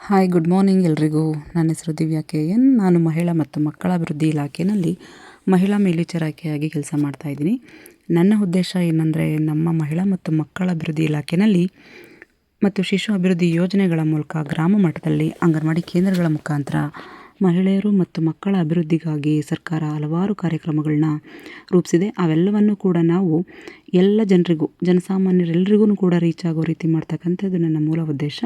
Hi good morning ಎಲ್ರಿಗೂ. ನನ್ನ ಹೆಸರು ದಿವ್ಯಾ KN. ನಾನು ಮಹಿಳಾ ಮತ್ತು ಮಕ್ಕಳ ಅಭಿವೃದ್ಧಿ ಇಲಾಖೆಯಲ್ಲಿ ಮಹಿಳಾ ಮೇಲ್ವಿಚಾರಕಿಯಾಗಿ ಕೆಲಸ ಮಾಡ್ತಾಯಿದ್ದೀನಿ. ನನ್ನ ಉದ್ದೇಶ ಏನಂದರೆ, ನಮ್ಮ ಮಹಿಳಾ ಮತ್ತು ಮಕ್ಕಳ ಅಭಿವೃದ್ಧಿ ಇಲಾಖೆಯಲ್ಲಿ ಮತ್ತು ಶಿಶು ಅಭಿವೃದ್ಧಿ ಯೋಜನೆಗಳ ಮೂಲಕ ಗ್ರಾಮ ಮಟ್ಟದಲ್ಲಿ ಅಂಗನವಾಡಿ ಕೇಂದ್ರಗಳ ಮುಖಾಂತರ ಮಹಿಳೆಯರು ಮತ್ತು ಮಕ್ಕಳ ಅಭಿವೃದ್ಧಿಗಾಗಿ ಸರ್ಕಾರ ಹಲವಾರು ಕಾರ್ಯಕ್ರಮಗಳನ್ನ ರೂಪಿಸಿದೆ. ಅವೆಲ್ಲವನ್ನು ಕೂಡ ನಾವು ಎಲ್ಲ ಜನರಿಗೂ, ಜನಸಾಮಾನ್ಯರೆಲ್ಲರಿಗೂ ಕೂಡ ರೀಚ್ ಆಗೋ ರೀತಿ ಮಾಡ್ತಕ್ಕಂಥದ್ದು ನನ್ನ ಮೂಲ ಉದ್ದೇಶ.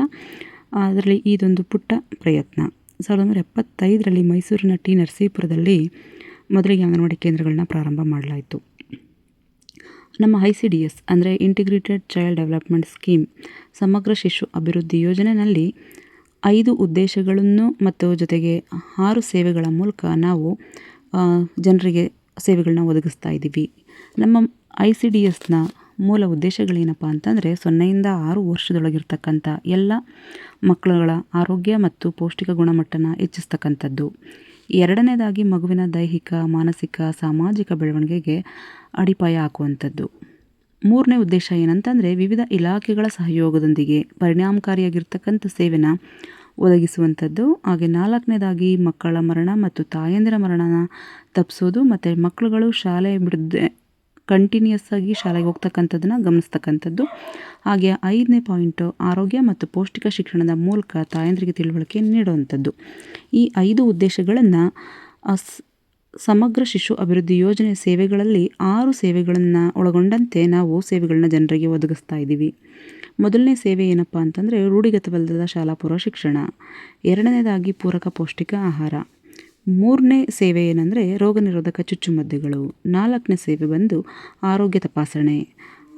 ಅದರಲ್ಲಿ ಇದೊಂದು ಪುಟ್ಟ ಪ್ರಯತ್ನ. 1975ರಲ್ಲಿ ಮೈಸೂರಿನ ಟಿ ನರಸೀಪುರದಲ್ಲಿ ಮೊದಲಿಗೆ ಅಂಗನವಾಡಿ ಕೇಂದ್ರಗಳನ್ನ ಪ್ರಾರಂಭ ಮಾಡಲಾಯಿತು. ನಮ್ಮ ICDS ಅಂದರೆ ಇಂಟಿಗ್ರೇಟೆಡ್ ಚೈಲ್ಡ್ ಡೆವಲಪ್ಮೆಂಟ್ ಸ್ಕೀಮ್, ಸಮಗ್ರ ಶಿಶು ಅಭಿವೃದ್ಧಿ ಯೋಜನೆಯಲ್ಲಿ 5 ಉದ್ದೇಶಗಳನ್ನು ಮತ್ತು ಜೊತೆಗೆ 6 ಸೇವೆಗಳ ಮೂಲಕ ನಾವು ಜನರಿಗೆ ಸೇವೆಗಳನ್ನ ಒದಗಿಸ್ತಾ ಇದ್ದೀವಿ. ನಮ್ಮ ICDSನ ಮೂಲ ಉದ್ದೇಶಗಳೇನಪ್ಪ ಅಂತಂದರೆ, 0ಯಿಂದ 6 ವರ್ಷದೊಳಗಿರ್ತಕ್ಕಂಥ ಎಲ್ಲ ಮಕ್ಕಳುಗಳ ಆರೋಗ್ಯ ಮತ್ತು ಪೌಷ್ಟಿಕ ಗುಣಮಟ್ಟನ ಹೆಚ್ಚಿಸ್ತಕ್ಕಂಥದ್ದು. ಎರಡನೇದಾಗಿ ಮಗುವಿನ ದೈಹಿಕ, ಮಾನಸಿಕ, ಸಾಮಾಜಿಕ ಬೆಳವಣಿಗೆಗೆ ಅಡಿಪಾಯ ಹಾಕುವಂಥದ್ದು. ಮೂರನೇ ಉದ್ದೇಶ ಏನಂತಂದರೆ, ವಿವಿಧ ಇಲಾಖೆಗಳ ಸಹಯೋಗದೊಂದಿಗೆ ಪರಿಣಾಮಕಾರಿಯಾಗಿರ್ತಕ್ಕಂಥ ಸೇವೆನ ಒದಗಿಸುವಂಥದ್ದು. ಹಾಗೆ 4ನೇದಾಗಿ ಮಕ್ಕಳ ಮರಣ ಮತ್ತು ತಾಯಂದಿರ ಮರಣನ ತಪ್ಪಿಸೋದು ಮತ್ತು ಮಕ್ಕಳುಗಳು ಶಾಲೆ ಬಿಡದೆ ಕಂಟಿನ್ಯೂಸ್ ಆಗಿ ಶಾಲೆಗೆ ಹೋಗ್ತಕ್ಕಂಥದ್ದನ್ನು ಗಮನಿಸ್ತಕ್ಕಂಥದ್ದು. ಹಾಗೆ 5ನೇ ಪಾಯಿಂಟು ಆರೋಗ್ಯ ಮತ್ತು ಪೌಷ್ಟಿಕ ಶಿಕ್ಷಣದ ಮೂಲಕ ತಾಯಂದಿರಿಗೆ ತಿಳುವಳಿಕೆ ನೀಡುವಂಥದ್ದು. ಈ 5 ಉದ್ದೇಶಗಳನ್ನು ಸಮಗ್ರ ಶಿಶು ಅಭಿವೃದ್ಧಿ ಯೋಜನೆ ಸೇವೆಗಳಲ್ಲಿ 6 ಸೇವೆಗಳನ್ನು ಒಳಗೊಂಡಂತೆ ನಾವು ಸೇವೆಗಳನ್ನ ಜನರಿಗೆ ಒದಗಿಸ್ತಾ ಇದ್ದೀವಿ. ಮೊದಲನೇ ಸೇವೆ ಏನಪ್ಪ ಅಂತಂದರೆ, ರೂಢಿಗತವಲ್ಲದ ಶಾಲಾ ಪೂರ್ವ ಶಿಕ್ಷಣ. ಎರಡನೇದಾಗಿ ಪೂರಕ ಪೌಷ್ಟಿಕ ಆಹಾರ. 3ನೇ ಸೇವೆ ಏನಂದರೆ ರೋಗ ನಿರೋಧಕ ಚುಚ್ಚುಮದ್ದುಗಳು. 4ನೇ ಸೇವೆ ಬಂದು ಆರೋಗ್ಯ ತಪಾಸಣೆ.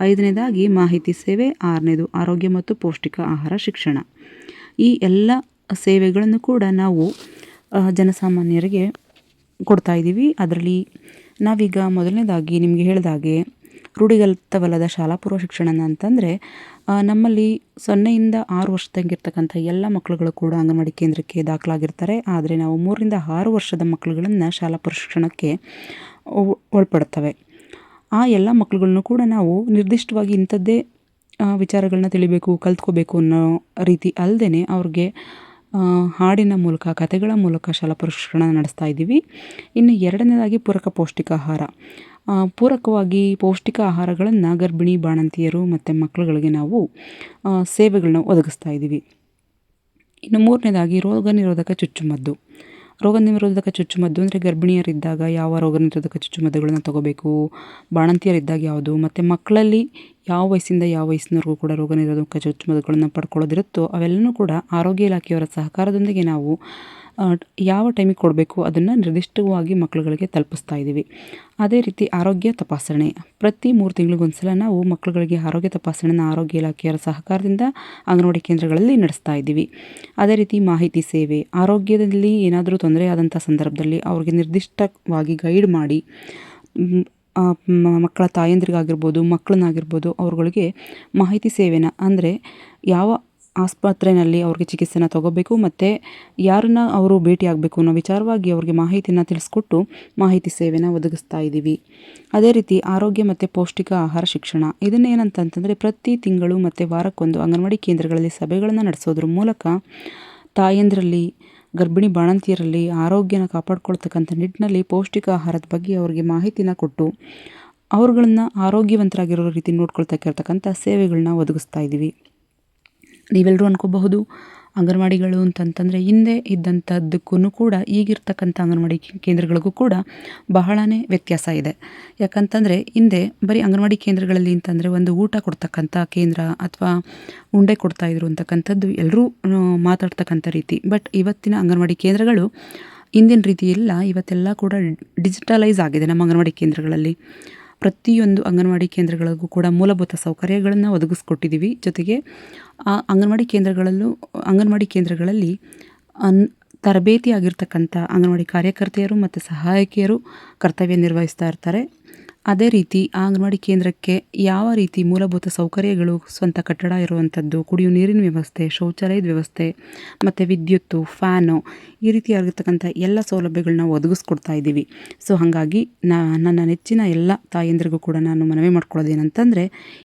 5ನೇದಾಗಿ ಮಾಹಿತಿ ಸೇವೆ. 6ನೇದು ಆರೋಗ್ಯ ಮತ್ತು ಪೌಷ್ಟಿಕ ಆಹಾರ ಶಿಕ್ಷಣ. ಈ ಎಲ್ಲ ಸೇವೆಗಳನ್ನು ಕೂಡ ನಾವು ಜನಸಾಮಾನ್ಯರಿಗೆ ಕೊಡ್ತಾ ಇದ್ದೀವಿ. ಅದರಲ್ಲಿ ನಾವೀಗ ಮೊದಲನೇದಾಗಿ ನಿಮಗೆ ಹೇಳಿದಾಗೆ ರೂಢಿಗತವಲ್ಲದ ಶಾಲಾ ಪೂರ್ವ ಶಿಕ್ಷಣ ಅಂತಂದರೆ, ನಮ್ಮಲ್ಲಿ 0ಯಿಂದ 6 ವರ್ಷ ತನಗಿರ್ತಕ್ಕಂಥ ಎಲ್ಲ ಮಕ್ಕಳುಗಳು ಕೂಡ ಅಂಗನವಾಡಿ ಕೇಂದ್ರಕ್ಕೆ ದಾಖಲಾಗಿರ್ತಾರೆ. ಆದರೆ ನಾವು 3ರಿಂದ 6 ವರ್ಷದ ಮಕ್ಕಳುಗಳನ್ನು ಶಾಲಾ ಪೂರ್ವ ಶಿಕ್ಷಣಕ್ಕೆ ಒಳಪಡ್ತವೆ. ಆ ಎಲ್ಲ ಮಕ್ಕಳುಗಳನ್ನು ಕೂಡ ನಾವು ನಿರ್ದಿಷ್ಟವಾಗಿ ಇಂಥದ್ದೇ ವಿಚಾರಗಳನ್ನ ತಿಳಿಬೇಕು, ಕಲ್ತ್ಕೋಬೇಕು ಅನ್ನೋ ರೀತಿ ಅಲ್ಲದೆ ಅವ್ರಿಗೆ ಹಾಡಿನ ಮೂಲಕ, ಕಥೆಗಳ ಮೂಲಕ ಶಾಲಾ ಪೂರ್ವ ಶಿಕ್ಷಣ ನಡೆಸ್ತಾ ಇದ್ದೀವಿ. ಇನ್ನು ಎರಡನೇದಾಗಿ ಪೂರಕ ಪೌಷ್ಟಿಕ ಆಹಾರ. ಪೂರಕವಾಗಿ ಪೌಷ್ಟಿಕ ಆಹಾರಗಳನ್ನು ಗರ್ಭಿಣಿ, ಬಾಣಂತಿಯರು ಮತ್ತು ಮಕ್ಕಳುಗಳಿಗೆ ನಾವು ಸೇವೆಗಳನ್ನ ಒದಗಿಸ್ತಾ ಇದ್ದೀವಿ. ಇನ್ನು 3ನೇದಾಗಿ ರೋಗ ನಿರೋಧಕ ಚುಚ್ಚುಮದ್ದು. ರೋಗ ನಿರೋಧಕ ಚುಚ್ಚುಮದ್ದು ಅಂದರೆ ಗರ್ಭಿಣಿಯರಿದ್ದಾಗ ಯಾವ ರೋಗ ನಿರೋಧಕ ಚುಚ್ಚುಮದ್ದುಗಳನ್ನು ತಗೋಬೇಕು, ಬಾಣಂತಿಯರಿದ್ದಾಗ ಯಾವುದು, ಮತ್ತು ಮಕ್ಕಳಲ್ಲಿ ಯಾವ ವಯಸ್ಸಿಂದ ಯಾವ ವಯಸ್ಸಿನವರೆಗೂ ಕೂಡ ರೋಗ ನಿರೋಧಕ ಚುಚ್ಚುಮದ್ದುಗಳನ್ನು ಪಡ್ಕೊಳ್ಳೋದಿರುತ್ತೋ ಅವೆಲ್ಲವೂ ಕೂಡ ಆರೋಗ್ಯ ಇಲಾಖೆಯವರ ಸಹಕಾರದೊಂದಿಗೆ ನಾವು ಯಾವ ಟೈಮಿಗೆ ಕೊಡಬೇಕು ಅದನ್ನು ನಿರ್ದಿಷ್ಟವಾಗಿ ಮಕ್ಕಳುಗಳಿಗೆ ತಲುಪಿಸ್ತಾ ಇದ್ದೀವಿ. ಅದೇ ರೀತಿ ಆರೋಗ್ಯ ತಪಾಸಣೆ. ಪ್ರತಿ 3 ತಿಂಗಳಿಗೊಂದ್ಸಲ ನಾವು ಮಕ್ಕಳುಗಳಿಗೆ ಆರೋಗ್ಯ ತಪಾಸಣೆನ ಆರೋಗ್ಯ ಇಲಾಖೆಯವರ ಸಹಕಾರದಿಂದ ಅಂಗನವಾಡಿ ಕೇಂದ್ರಗಳಲ್ಲಿ ನಡೆಸ್ತಾ ಇದ್ದೀವಿ. ಅದೇ ರೀತಿ ಮಾಹಿತಿ ಸೇವೆ. ಆರೋಗ್ಯದಲ್ಲಿ ಏನಾದರೂ ತೊಂದರೆ ಆದಂಥ ಸಂದರ್ಭದಲ್ಲಿ ಅವ್ರಿಗೆ ನಿರ್ದಿಷ್ಟವಾಗಿ ಗೈಡ್ ಮಾಡಿ, ಮಕ್ಕಳ ತಾಯಂದಿರಿಗಾಗಿರ್ಬೋದು, ಮಕ್ಕಳನ್ನಾಗಿರ್ಬೋದು, ಅವ್ರುಗಳಿಗೆ ಮಾಹಿತಿ ಸೇವೆನ ಅಂದರೆ ಯಾವ ಆಸ್ಪತ್ರೆಯಲ್ಲಿ ಅವ್ರಿಗೆ ಚಿಕಿತ್ಸೆನ ತಗೋಬೇಕು ಮತ್ತು ಯಾರನ್ನ ಅವರು ಭೇಟಿ ಆಗಬೇಕು ಅನ್ನೋ ವಿಚಾರವಾಗಿ ಅವ್ರಿಗೆ ಮಾಹಿತಿನ ತಿಳಿಸ್ಕೊಟ್ಟು ಮಾಹಿತಿ ಸೇವೆನ ಒದಗಿಸ್ತಾ ಇದ್ದೀವಿ. ಅದೇ ರೀತಿ ಆರೋಗ್ಯ ಮತ್ತು ಪೌಷ್ಟಿಕ ಆಹಾರ ಶಿಕ್ಷಣ. ಇದನ್ನೇನಂತಂದರೆ, ಪ್ರತಿ ತಿಂಗಳು ಮತ್ತು ವಾರಕ್ಕೊಂದು ಅಂಗನವಾಡಿ ಕೇಂದ್ರಗಳಲ್ಲಿ ಸಭೆಗಳನ್ನು ನಡೆಸೋದ್ರ ಮೂಲಕ ತಾಯಂದಿರಲ್ಲಿ, ಗರ್ಭಿಣಿ ಬಾಣಂತಿಯರಲ್ಲಿ ಆರೋಗ್ಯನ ಕಾಪಾಡ್ಕೊಳ್ತಕ್ಕಂಥ ನಿಟ್ಟಿನಲ್ಲಿ ಪೌಷ್ಟಿಕ ಆಹಾರದ ಬಗ್ಗೆ ಅವ್ರಿಗೆ ಮಾಹಿತಿನ ಕೊಟ್ಟು ಅವ್ರುಗಳನ್ನ ಆರೋಗ್ಯವಂತರಾಗಿರೋ ರೀತಿ ನೋಡ್ಕೊಳ್ತಕ್ಕಂಥ ಸೇವೆಗಳನ್ನ ಒದಗಿಸ್ತಾ ಇದ್ದೀವಿ. ನೀವೆಲ್ಲರೂ ಅನ್ಕೋಬಹುದು, ಅಂಗನವಾಡಿಗಳು ಅಂತಂತಂದರೆ ಹಿಂದೆ ಇದ್ದಂಥದ್ದಕ್ಕೂ ಕೂಡ ಈಗಿರ್ತಕ್ಕಂಥ ಅಂಗನವಾಡಿ ಕೇಂದ್ರಗಳಿಗೂ ಕೂಡ ಬಹಳನೇ ವ್ಯತ್ಯಾಸ ಇದೆ. ಯಾಕಂತಂದರೆ ಹಿಂದೆ ಬರೀ ಅಂಗನವಾಡಿ ಕೇಂದ್ರಗಳಲ್ಲಿ ಅಂತಂದರೆ ಒಂದು ಊಟ ಕೊಡ್ತಕ್ಕಂಥ ಕೇಂದ್ರ ಅಥವಾ ಉಂಡೆ ಕೊಡ್ತಾಯಿದ್ರು ಅಂತಕ್ಕಂಥದ್ದು ಎಲ್ಲರೂ ಮಾತಾಡ್ತಕ್ಕಂಥ ರೀತಿ. ಬಟ್ ಇವತ್ತಿನ ಅಂಗನವಾಡಿ ಕೇಂದ್ರಗಳು ಹಿಂದಿನ ರೀತಿ ಇಲ್ಲ. ಇವತ್ತೆಲ್ಲ ಕೂಡ ಡಿಜಿಟಲೈಸ್ ಆಗಿದೆ. ನಮ್ಮ ಅಂಗನವಾಡಿ ಕೇಂದ್ರಗಳಲ್ಲಿ ಪ್ರತಿಯೊಂದು ಅಂಗನವಾಡಿ ಕೇಂದ್ರಗಳಿಗೂ ಕೂಡ ಮೂಲಭೂತ ಸೌಕರ್ಯಗಳನ್ನು ಒದಗಿಸ್ಕೊಟ್ಟಿದ್ದೀವಿ. ಜೊತೆಗೆ ಆ ಅಂಗನವಾಡಿ ಕೇಂದ್ರಗಳಲ್ಲಿ ತರಬೇತಿ ಆಗಿರ್ತಕ್ಕಂಥ ಅಂಗನವಾಡಿ ಕಾರ್ಯಕರ್ತೆಯರು ಮತ್ತು ಸಹಾಯಕಿಯರು ಕರ್ತವ್ಯ ನಿರ್ವಹಿಸ್ತಾ ಇರ್ತಾರೆ. ಅದೇ ರೀತಿ ಆ ಅಂಗನವಾಡಿ ಕೇಂದ್ರಕ್ಕೆ ಯಾವ ರೀತಿ ಮೂಲಭೂತ ಸೌಕರ್ಯಗಳು, ಸ್ವಂತ ಕಟ್ಟಡ ಇರುವಂಥದ್ದು, ಕುಡಿಯುವ ನೀರಿನ ವ್ಯವಸ್ಥೆ, ಶೌಚಾಲಯದ ವ್ಯವಸ್ಥೆ ಮತ್ತು ವಿದ್ಯುತ್ತು, ಫ್ಯಾನು, ಈ ರೀತಿಯಾಗಿರ್ತಕ್ಕಂಥ ಎಲ್ಲ ಸೌಲಭ್ಯಗಳನ್ನ ಒದಗಿಸ್ಕೊಡ್ತಾ ಇದ್ದೀವಿ. ಸೊ ಹಾಗಾಗಿ ನನ್ನ ನೆಚ್ಚಿನ ಎಲ್ಲ ತಾಯಂದಿರಿಗೂ ಕೂಡ ನಾನು ಮನವಿ ಮಾಡ್ಕೊಳ್ಳೋದೇನಂತಂದರೆ,